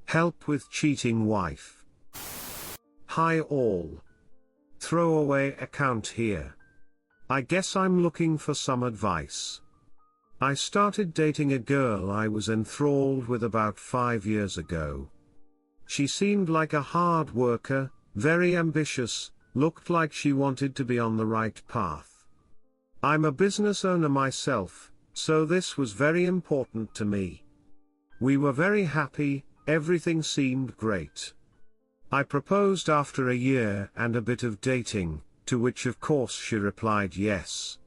Help with cheating wife. Hi all. Throwaway account here. I guess I'm looking for some advice. I started dating a girl I was enthralled with about 5 years ago. She seemed like a hard worker, very ambitious, looked like she wanted to be on the right path. I'm a business owner myself, so this was very important to me. We were very happy, everything seemed great. I proposed after a year and a bit of dating, to which of course she replied yes.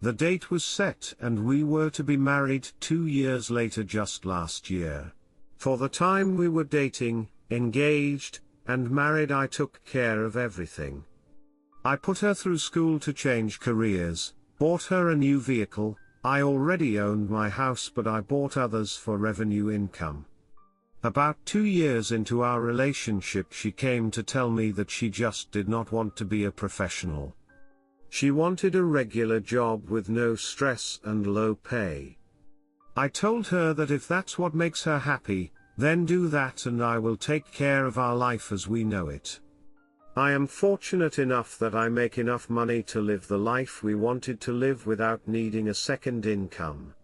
The date was set and we were to be married 2 years later just last year. For the time we were dating, engaged, and married I took care of everything. I put her through school to change careers, bought her a new vehicle. I already owned my house but I bought others for revenue income. About 2 years into our relationship she came to tell me that she just did not want to be a professional. She wanted a regular job with no stress and low pay. I told her that if that's what makes her happy, then do that and I will take care of our life as we know it. I am fortunate enough that I make enough money to live the life we wanted to live without needing a second income.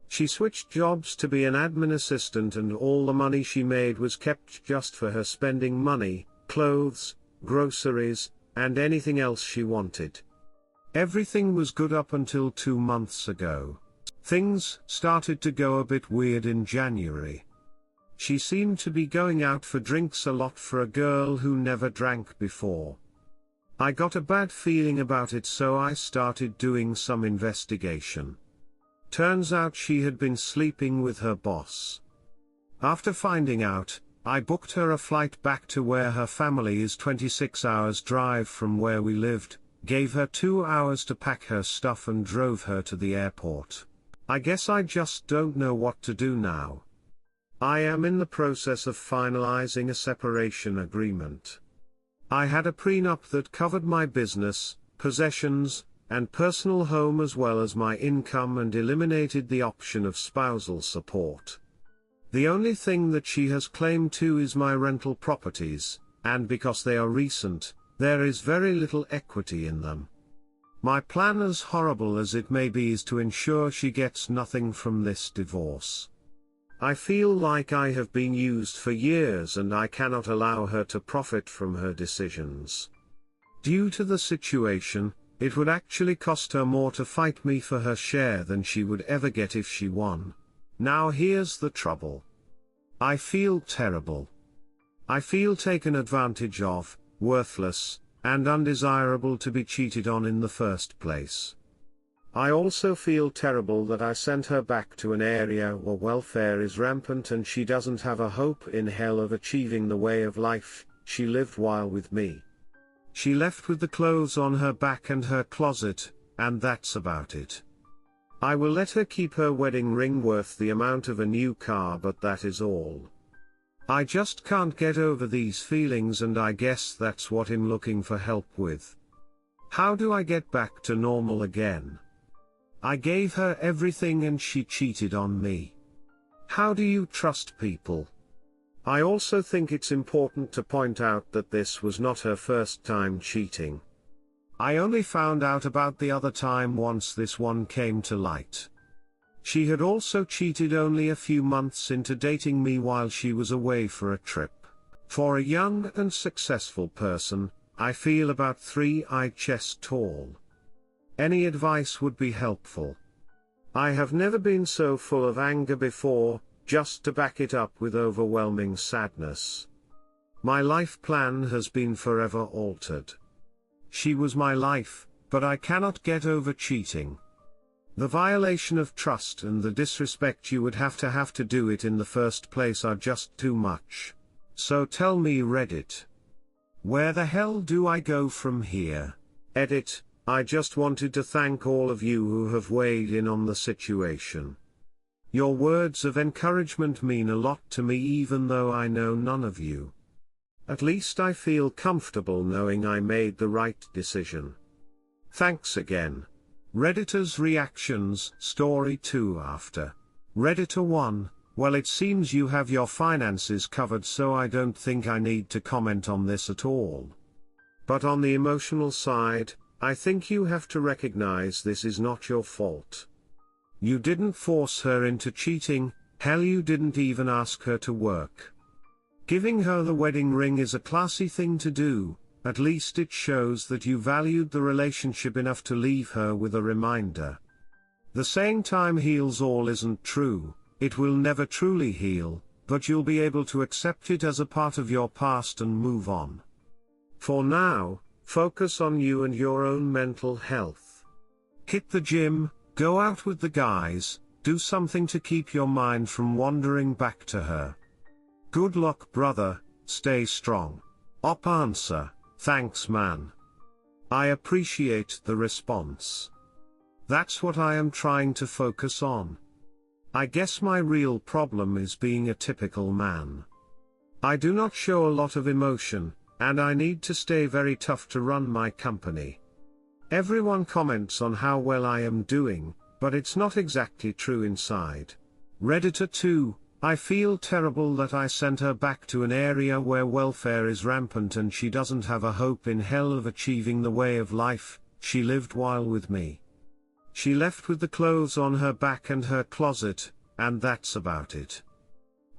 She switched jobs to be an admin assistant and all the money she made was kept just for her spending money, clothes, groceries, and anything else she wanted. Everything was good up until 2 months ago. Things started to go a bit weird in January. She seemed to be going out for drinks a lot for a girl who never drank before. I got a bad feeling about it so I started doing some investigation. Turns out she had been sleeping with her boss. After finding out, I booked her a flight back to where her family is 26 hours drive from where we lived, gave her 2 hours to pack her stuff and drove her to the airport. I guess I just don't know what to do now. I am in the process of finalizing a separation agreement. I had a prenup that covered my business, possessions, and personal home as well as my income and eliminated the option of spousal support. The only thing that she has claim to is my rental properties, and because they are recent, there is very little equity in them. My plan, as horrible as it may be, is to ensure she gets nothing from this divorce. I feel like I have been used for years and I cannot allow her to profit from her decisions. Due to the situation, it would actually cost her more to fight me for her share than she would ever get if she won. Now here's the trouble. I feel terrible. I feel taken advantage of, worthless, and undesirable to be cheated on in the first place. I also feel terrible that I sent her back to an area where welfare is rampant and she doesn't have a hope in hell of achieving the way of life she lived while with me. She left with the clothes on her back and her closet, and that's about it. I will let her keep her wedding ring worth the amount of a new car, but that is all. I just can't get over these feelings and I guess that's what I'm looking for help with. How do I get back to normal again? I gave her everything and she cheated on me. How do you trust people? I also think it's important to point out that this was not her first time cheating. I only found out about the other time once this one came to light. She had also cheated only a few months into dating me while she was away for a trip. For a young and successful person, I feel about 3 inches tall. Any advice would be helpful. I have never been so full of anger before, just to back it up with overwhelming sadness. My life plan has been forever altered. She was my life, but I cannot get over cheating. The violation of trust and the disrespect you would have to do it in the first place are just too much. So tell me, Reddit. Where the hell do I go from here? Edit. I just wanted to thank all of you who have weighed in on the situation. Your words of encouragement mean a lot to me even though I know none of you. At least I feel comfortable knowing I made the right decision. Thanks again. Redditors reactions, story 2 after. Redditor 1, Well, it seems you have your finances covered, so I don't think I need to comment on this at all. But on the emotional side, I think you have to recognize this is not your fault. You didn't force her into cheating, hell, you didn't even ask her to work. Giving her the wedding ring is a classy thing to do. At least it shows that you valued the relationship enough to leave her with a reminder. The saying time heals all isn't true. It will never truly heal, but you'll be able to accept it as a part of your past and move on. For now, focus on you and your own mental health. Hit the gym, go out with the guys, do something to keep your mind from wandering back to her. Good luck, brother, stay strong. Op answer, thanks man. I appreciate the response. That's what I am trying to focus on. I guess my real problem is being a typical man. I do not show a lot of emotion, and I need to stay very tough to run my company. Everyone comments on how well I am doing, but it's not exactly true inside. Redditor 2, I feel terrible that I sent her back to an area where welfare is rampant and she doesn't have a hope in hell of achieving the way of life she lived while with me. She left with the clothes on her back and her closet, and that's about it.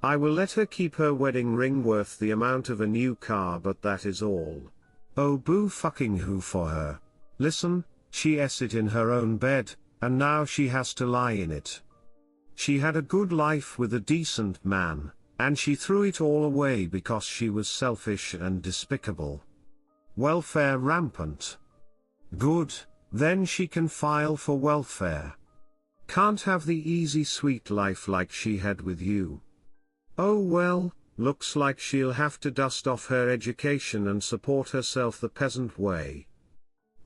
I will let her keep her wedding ring worth the amount of a new car, but that is all. Oh boo fucking who for her. Listen, she ate it in her own bed, and now she has to lie in it. She had a good life with a decent man, and she threw it all away because she was selfish and despicable. Welfare rampant. Good, then she can file for welfare. Can't have the easy sweet life like she had with you. Oh well, looks like she'll have to dust off her education and support herself the peasant way.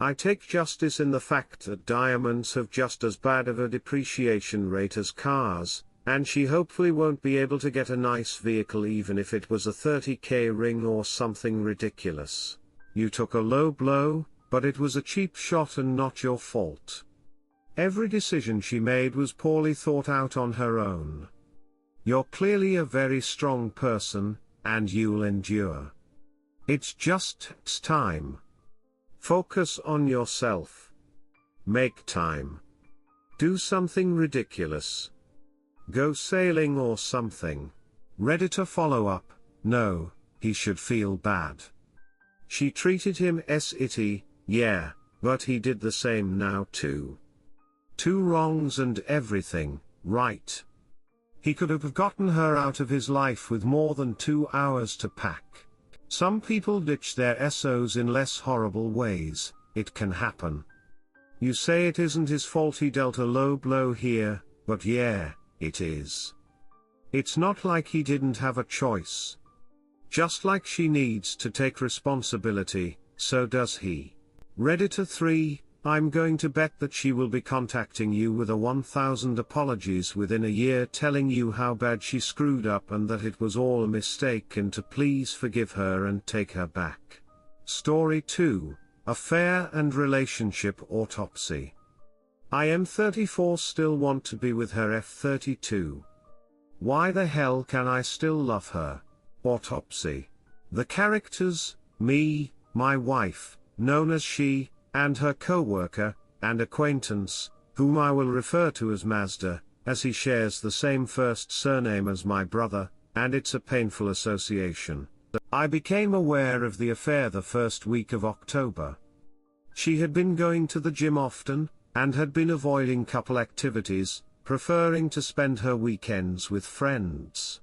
I take justice in the fact that diamonds have just as bad of a depreciation rate as cars, and she hopefully won't be able to get a nice vehicle even if it was a 30k ring or something ridiculous. You took a low blow, but it was a cheap shot and not your fault. Every decision she made was poorly thought out on her own. You're clearly a very strong person, and you'll endure. It's just time. Focus on yourself. Make time. Do something ridiculous. Go sailing or something. Redditor follow-up, no, he should feel bad. She treated him itty, yeah, but he did the same now too. 2 wrongs and everything, right? He could have gotten her out of his life with more than 2 hours to pack. Some people ditch their SOs in less horrible ways, it can happen. You say it isn't his fault he dealt a low blow here, but yeah, it is. It's not like he didn't have a choice. Just like she needs to take responsibility, so does he. Redditor 3, I'm going to bet that she will be contacting you with a 1000 apologies within a year telling you how bad she screwed up and that it was all a mistake and to please forgive her and take her back. Story 2, Affair and Relationship Autopsy. I am 34, still want to be with her F32. Why the hell can I still love her? Autopsy. The characters, me, my wife, known as she, and her co-worker, and acquaintance, whom I will refer to as Mazda, as he shares the same first surname as my brother, and it's a painful association. I became aware of the affair the first week of October. She had been going to the gym often, and had been avoiding couple activities, preferring to spend her weekends with friends.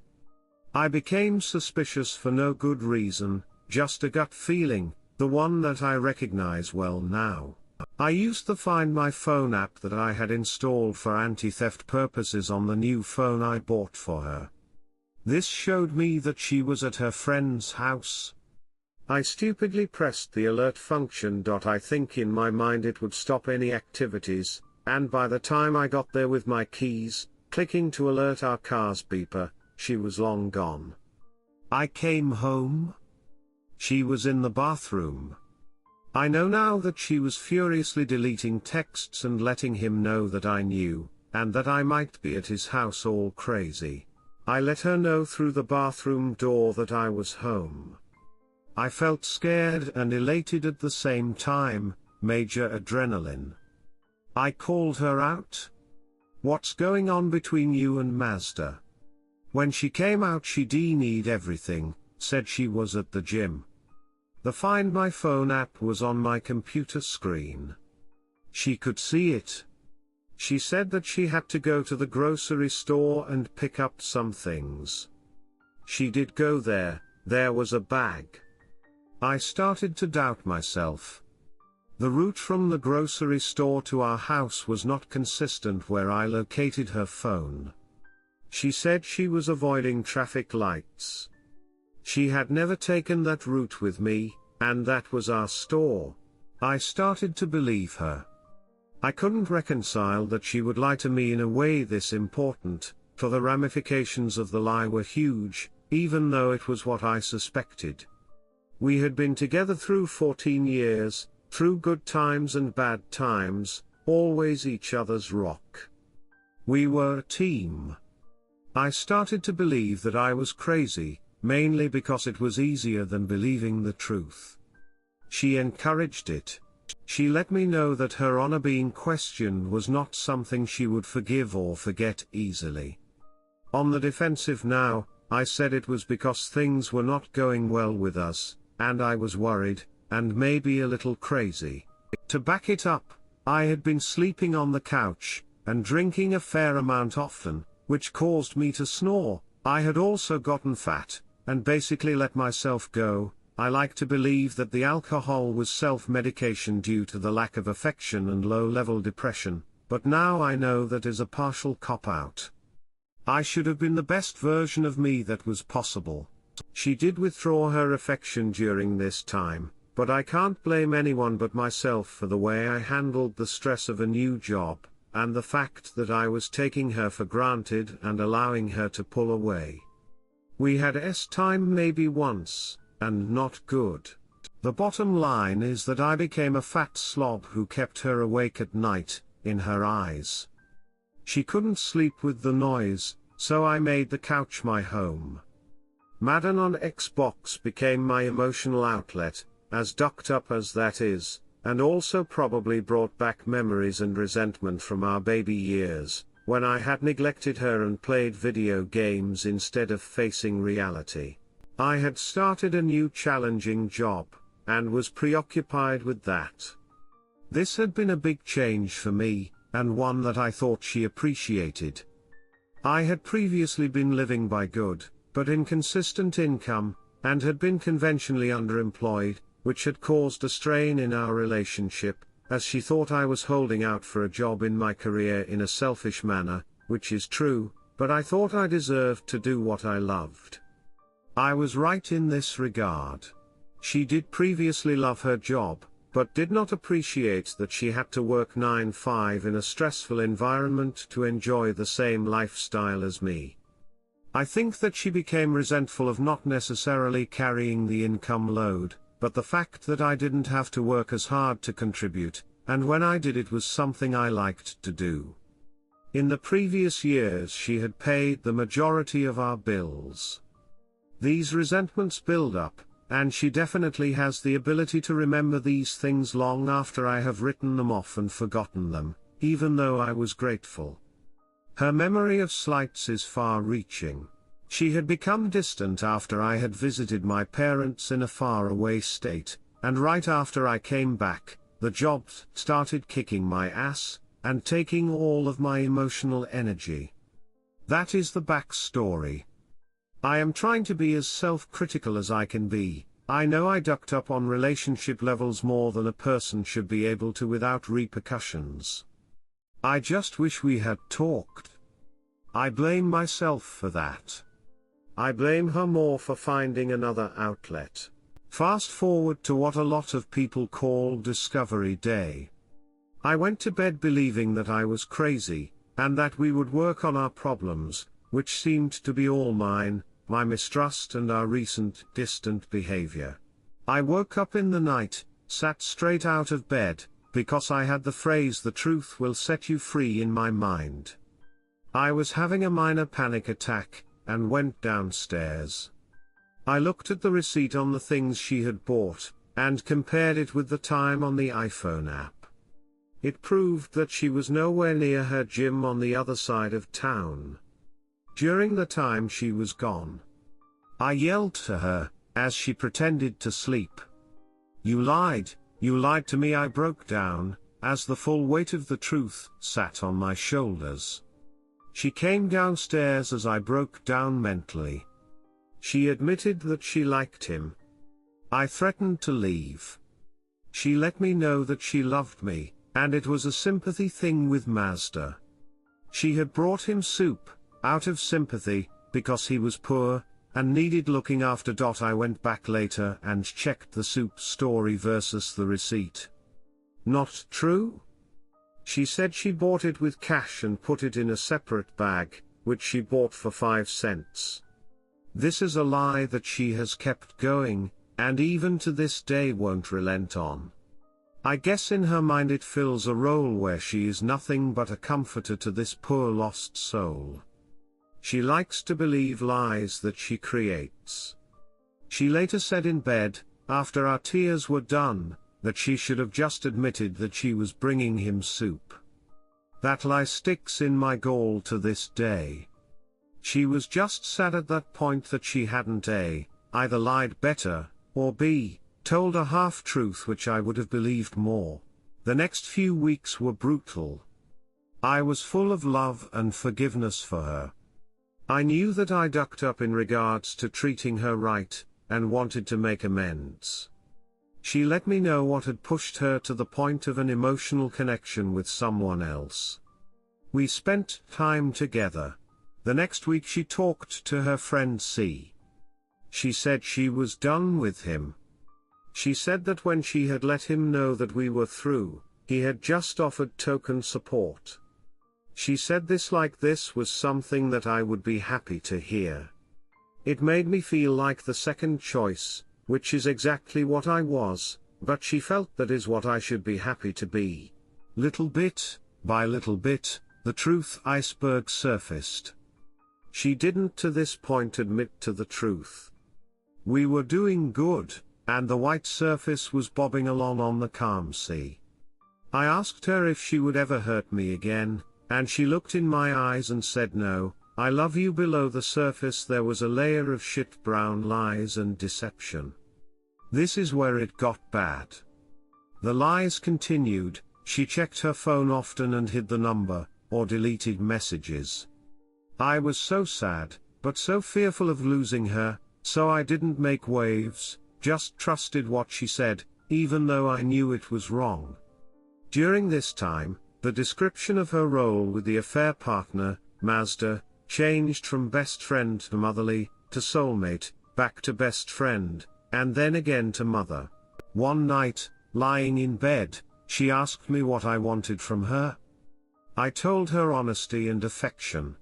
I became suspicious for no good reason, just a gut feeling, the one that I recognize well now. I used the Find My Phone app that I had installed for anti-theft purposes on the new phone I bought for her. This showed me that she was at her friend's house. I stupidly pressed the alert function. I think in my mind it would stop any activities, and by the time I got there with my keys, clicking to alert our car's beeper, she was long gone. I came home. She was in the bathroom. I know now that she was furiously deleting texts and letting him know that I knew, and that I might be at his house all crazy. I let her know through the bathroom door that I was home. I felt scared and elated at the same time, major adrenaline. I called her out. "What's going on between you and Mazda?" When she came out she denied everything, said she was at the gym. The Find My Phone app was on my computer screen. She could see it. She said that she had to go to the grocery store and pick up some things. She did go there. There was a bag. I started to doubt myself. The route from the grocery store to our house was not consistent where I located her phone. She said she was avoiding traffic lights. She had never taken that route with me, and that was our store. I started to believe her. I couldn't reconcile that she would lie to me in a way this important, for the ramifications of the lie were huge, even though it was what I suspected. We had been together through 14 years, through good times and bad times, always each other's rock. We were a team. I started to believe that I was crazy, mainly because it was easier than believing the truth. She encouraged it. She let me know that her honor being questioned was not something she would forgive or forget easily. On the defensive now, I said it was because things were not going well with us, and I was worried, and maybe a little crazy. To back it up, I had been sleeping on the couch, and drinking a fair amount often, which caused me to snore. I had also gotten fat, and basically let myself go. I like to believe that the alcohol was self-medication due to the lack of affection and low-level depression, but now I know that is a partial cop-out. I should have been the best version of me that was possible. She did withdraw her affection during this time, but I can't blame anyone but myself for the way I handled the stress of a new job, and the fact that I was taking her for granted and allowing her to pull away. We had time maybe once, and not good. The bottom line is that I became a fat slob who kept her awake at night, in her eyes. She couldn't sleep with the noise, so I made the couch my home. Madden on Xbox became my emotional outlet, as ducked up as that is, and also probably brought back memories and resentment from our baby years, when I had neglected her and played video games instead of facing reality. I had started a new challenging job, and was preoccupied with that. This had been a big change for me, and one that I thought she appreciated. I had previously been living by good, but inconsistent income, and had been conventionally underemployed, which had caused a strain in our relationship, as she thought I was holding out for a job in my career in a selfish manner, which is true, but I thought I deserved to do what I loved. I was right in this regard. She did previously love her job, but did not appreciate that she had to work 9-5 in a stressful environment to enjoy the same lifestyle as me. I think that she became resentful of not necessarily carrying the income load, but the fact that I didn't have to work as hard to contribute, and when I did it was something I liked to do. In the previous years she had paid the majority of our bills. These resentments build up, and she definitely has the ability to remember these things long after I have written them off and forgotten them, even though I was grateful. Her memory of slights is far-reaching. She had become distant after I had visited my parents in a far-away state, and right after I came back, the job started kicking my ass, and taking all of my emotional energy. That is the backstory. I am trying to be as self-critical as I can be. I know I ducked up on relationship levels more than a person should be able to without repercussions. I just wish we had talked. I blame myself for that. I blame her more for finding another outlet. Fast forward to what a lot of people call Discovery Day. I went to bed believing that I was crazy, and that we would work on our problems, which seemed to be all mine, my mistrust and our recent, distant behavior. I woke up in the night, sat straight out of bed, because I had the phrase "the truth will set you free" in my mind. I was having a minor panic attack, and went downstairs. I looked at the receipt on the things she had bought, and compared it with the time on the iPhone app. It proved that she was nowhere near her gym on the other side of town. During the time she was gone, I yelled to her, as she pretended to sleep. You lied to me." I broke down, as the full weight of the truth sat on my shoulders. She came downstairs as I broke down mentally. She admitted that she liked him. I threatened to leave. She let me know that she loved me, and it was a sympathy thing with Mazda. She had brought him soup, out of sympathy, because he was poor, and needed looking after. I went back later and checked the soup story versus the receipt. Not true? She said she bought it with cash and put it in a separate bag, which she bought for 5 cents. This is a lie that she has kept going, and even to this day won't relent on. I guess in her mind it fills a role where she is nothing but a comforter to this poor lost soul. She likes to believe lies that she creates. She later said in bed, after our tears were done, that she should have just admitted that she was bringing him soup. That lie sticks in my gall to this day. She was just sad at that point that she hadn't A, either lied better, or B, told a half-truth which I would have believed more. The next few weeks were brutal. I was full of love and forgiveness for her. I knew that I ducked up in regards to treating her right, and wanted to make amends. She let me know what had pushed her to the point of an emotional connection with someone else. We spent time together. The next week she talked to her friend C. She said she was done with him. She said that when she had let him know that we were through, he had just offered token support. She said this was something that I would be happy to hear. It made me feel like the second choice, which is exactly what I was, but she felt that is what I should be happy to be. Little bit by little bit, the truth iceberg surfaced. She didn't to this point admit to the truth. We were doing good, and the white surface was bobbing along on the calm sea. I asked her if she would ever hurt me again, and she looked in my eyes and said no. I love you. Below the surface there was a layer of shit brown lies and deception. This is where it got bad. The lies continued. She checked her phone often and hid the number, or deleted messages. I was so sad, but so fearful of losing her, so I didn't make waves, just trusted what she said, even though I knew it was wrong. During this time, the description of her role with the affair partner, Mazda, changed from best friend to motherly, to soulmate, back to best friend, and then again to mother. One night, lying in bed, she asked me what I wanted from her. I told her honesty and affection.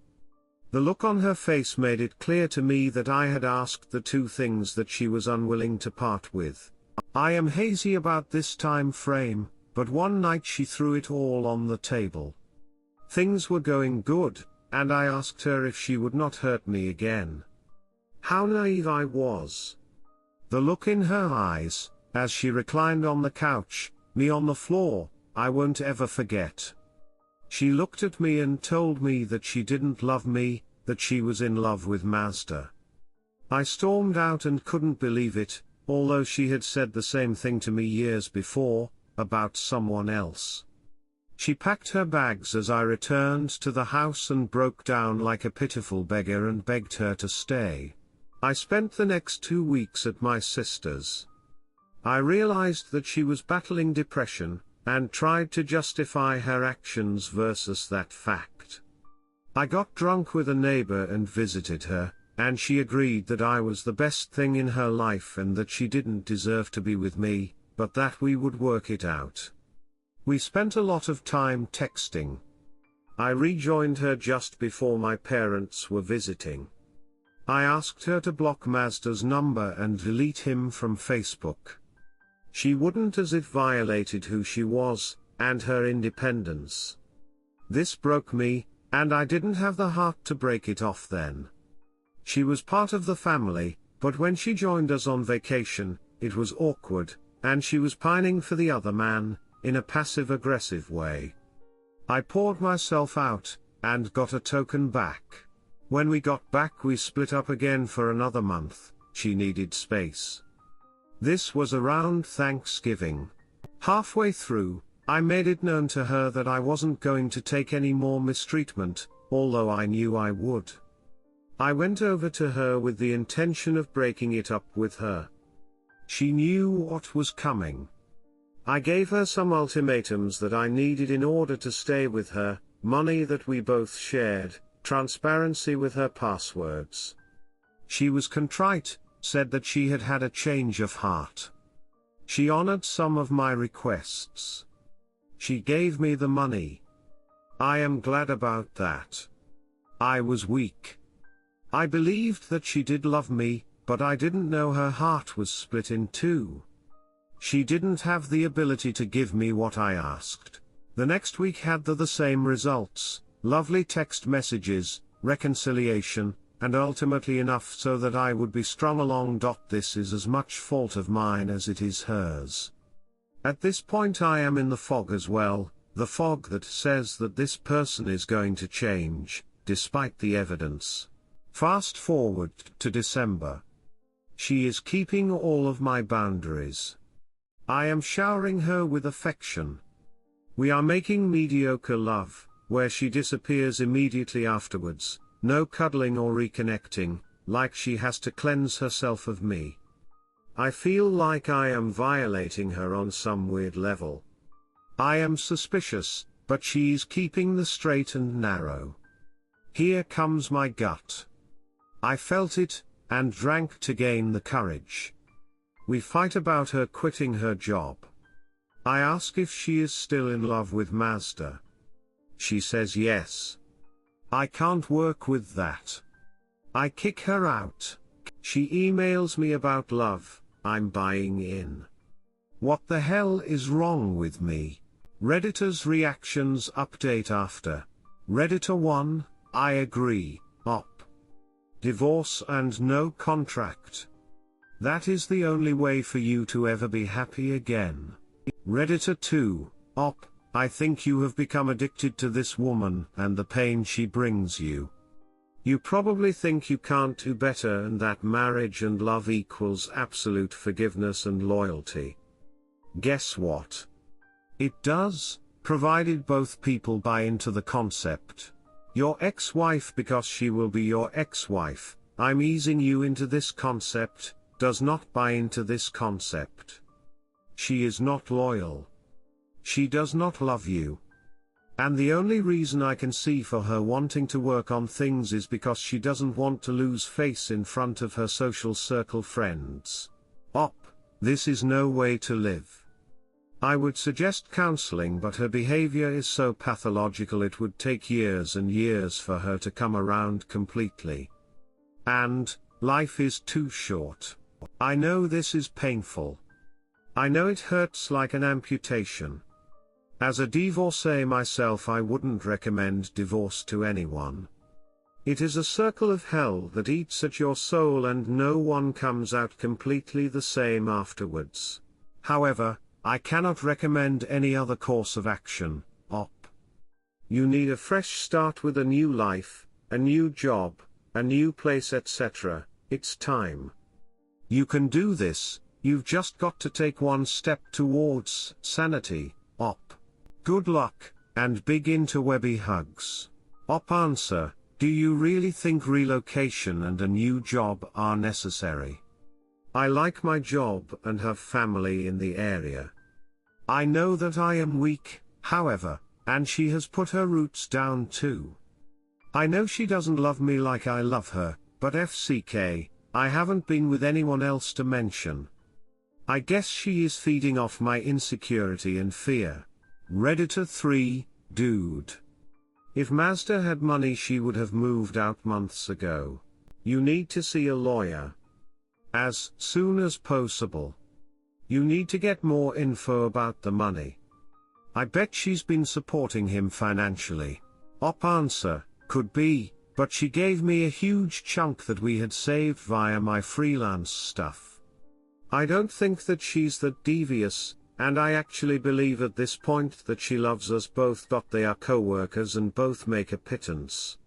The look on her face made it clear to me that I had asked the two things that she was unwilling to part with. I am hazy about this time frame, but one night she threw it all on the table. Things were going good, and I asked her if she would not hurt me again. How naive I was. The look in her eyes, as she reclined on the couch, me on the floor, I won't ever forget. She looked at me and told me that she didn't love me, that she was in love with Mazda. I stormed out and couldn't believe it, although she had said the same thing to me years before, about someone else. She packed her bags as I returned to the house and broke down like a pitiful beggar and begged her to stay. I spent the next 2 weeks at my sister's. I realized that she was battling depression, and tried to justify her actions versus that fact. I got drunk with a neighbor and visited her, and she agreed that I was the best thing in her life and that she didn't deserve to be with me, but that we would work it out. We spent a lot of time texting. I rejoined her just before my parents were visiting. I asked her to block Mazda's number and delete him from Facebook. She wouldn't, as it violated who she was, and her independence. This broke me, and I didn't have the heart to break it off then. She was part of the family, but when she joined us on vacation, it was awkward, and she was pining for the other man, in a passive-aggressive way. I poured myself out, and got a token back. When we got back we split up again for another month. She needed space. This was around Thanksgiving. Halfway through, I made it known to her that I wasn't going to take any more mistreatment, although I knew I would. I went over to her with the intention of breaking it up with her. She knew what was coming. I gave her some ultimatums that I needed in order to stay with her: money that we both shared, transparency with her passwords. She was contrite, said that she had had a change of heart. She honored some of my requests. She gave me the money. I am glad about that. I was weak. I believed that she did love me, but I didn't know her heart was split in two. She didn't have the ability to give me what I asked. The next week had the same results: lovely text messages, reconciliation, and ultimately enough so that I would be strung along. This is as much fault of mine as it is hers. At this point I am in the fog as well, the fog that says that this person is going to change, despite the evidence. Fast forward to December. She is keeping all of my boundaries. I am showering her with affection. We are making mediocre love, where she disappears immediately afterwards, no cuddling or reconnecting, like she has to cleanse herself of me. I feel like I am violating her on some weird level. I am suspicious, but she's keeping the straight and narrow. Here comes my gut. I felt it, and drank to gain the courage. We fight about her quitting her job. I ask if she is still in love with Mazda. She says yes. I can't work with that. I kick her out. She emails me about love. I'm buying in. What the hell is wrong with me? Redditor's reactions update after. Redditor 1, I agree, op. Divorce and no contract. That is the only way for you to ever be happy again. Redditor 2, op, I think you have become addicted to this woman and the pain she brings you. You probably think you can't do better and that marriage and love equals absolute forgiveness and loyalty. Guess what? It does, provided both people buy into the concept. Your ex-wife, because she will be your ex-wife, I'm easing you into this concept, does not buy into this concept. She is not loyal. She does not love you. And the only reason I can see for her wanting to work on things is because she doesn't want to lose face in front of her social circle friends. Op, this is no way to live. I would suggest counseling, but her behavior is so pathological it would take years and years for her to come around completely. And, life is too short. I know this is painful. I know it hurts like an amputation. As a divorcee myself, I wouldn't recommend divorce to anyone. It is a circle of hell that eats at your soul and no one comes out completely the same afterwards. However, I cannot recommend any other course of action, op. You need a fresh start with a new life, a new job, a new place, etc. It's time. You can do this, you've just got to take one step towards sanity, op. Good luck, and big interwebby hugs. Op answer, do you really think relocation and a new job are necessary? I like my job and have family in the area. I know that I am weak, however, and she has put her roots down too. I know she doesn't love me like I love her, but FCK, I haven't been with anyone else to mention. I guess she is feeding off my insecurity and fear. Redditor 3, dude. If Mazda had money she would have moved out months ago. You need to see a lawyer. As soon as possible. You need to get more info about the money. I bet she's been supporting him financially. Op answer, could be, but she gave me a huge chunk that we had saved via my freelance stuff. I don't think that she's that devious, and I actually believe at this point that she loves us both. They are co-workers and both make a pittance.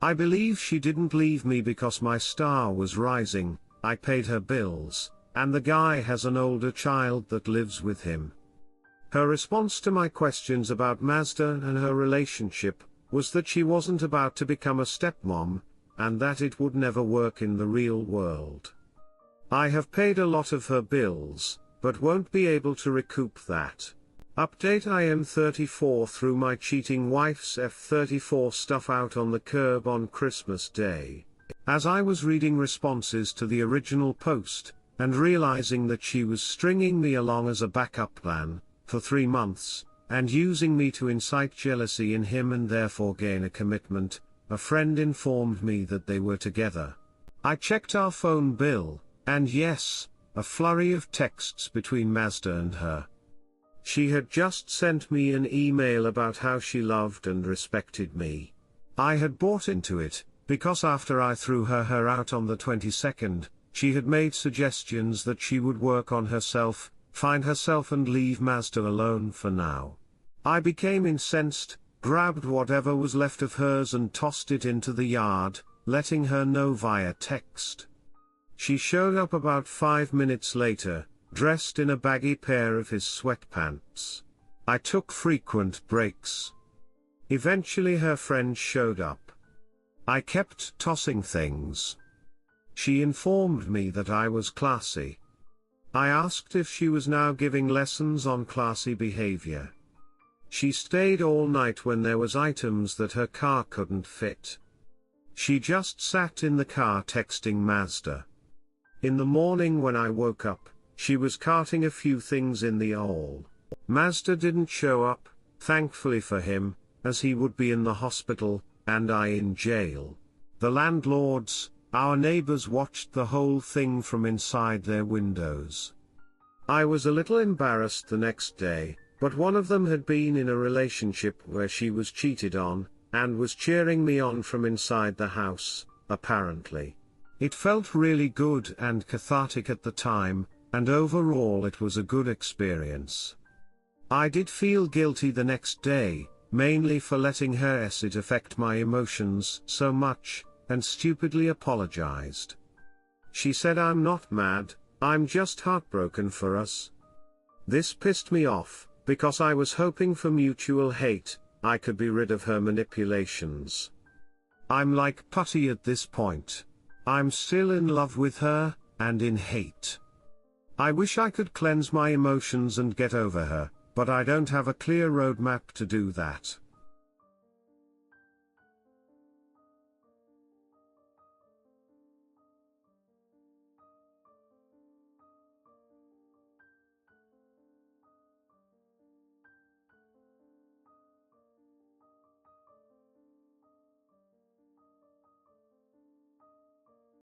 I believe she didn't leave me because my star was rising. I paid her bills, and the guy has an older child that lives with him. Her response to my questions about Mazda and her relationship was that she wasn't about to become a stepmom, and that it would never work in the real world. I have paid a lot of her bills, but won't be able to recoup that. Update: I am 34 through my cheating wife's F34 stuff out on the curb on Christmas Day. As I was reading responses to the original post, and realizing that she was stringing me along as a backup plan, for 3 months, and using me to incite jealousy in him and therefore gain a commitment, a friend informed me that they were together. I checked our phone bill, and yes, a flurry of texts between Mazda and her. She had just sent me an email about how she loved and respected me. I had bought into it, because after I threw her out on the 22nd, she had made suggestions that she would work on herself, find herself and leave Mazda alone for now. I became incensed, grabbed whatever was left of hers and tossed it into the yard, letting her know via text. She showed up about 5 minutes later, dressed in a baggy pair of his sweatpants. I took frequent breaks. Eventually her friend showed up. I kept tossing things. She informed me that I was classy. I asked if she was now giving lessons on classy behavior. She stayed all night when there was items that her car couldn't fit. She just sat in the car texting Mazda. In the morning when I woke up, she was carting a few things in the hall. Mazda didn't show up, thankfully for him, as he would be in the hospital, and I in jail. The landlords, our neighbors, watched the whole thing from inside their windows. I was a little embarrassed the next day, but one of them had been in a relationship where she was cheated on, and was cheering me on from inside the house, apparently. It felt really good and cathartic at the time, and overall it was a good experience. I did feel guilty the next day, mainly for letting her acid affect my emotions so much, and stupidly apologized. She said, "I'm not mad, I'm just heartbroken for us." This pissed me off, because I was hoping for mutual hate, I could be rid of her manipulations. I'm like putty at this point. I'm still in love with her, and in hate. I wish I could cleanse my emotions and get over her, but I don't have a clear roadmap to do that.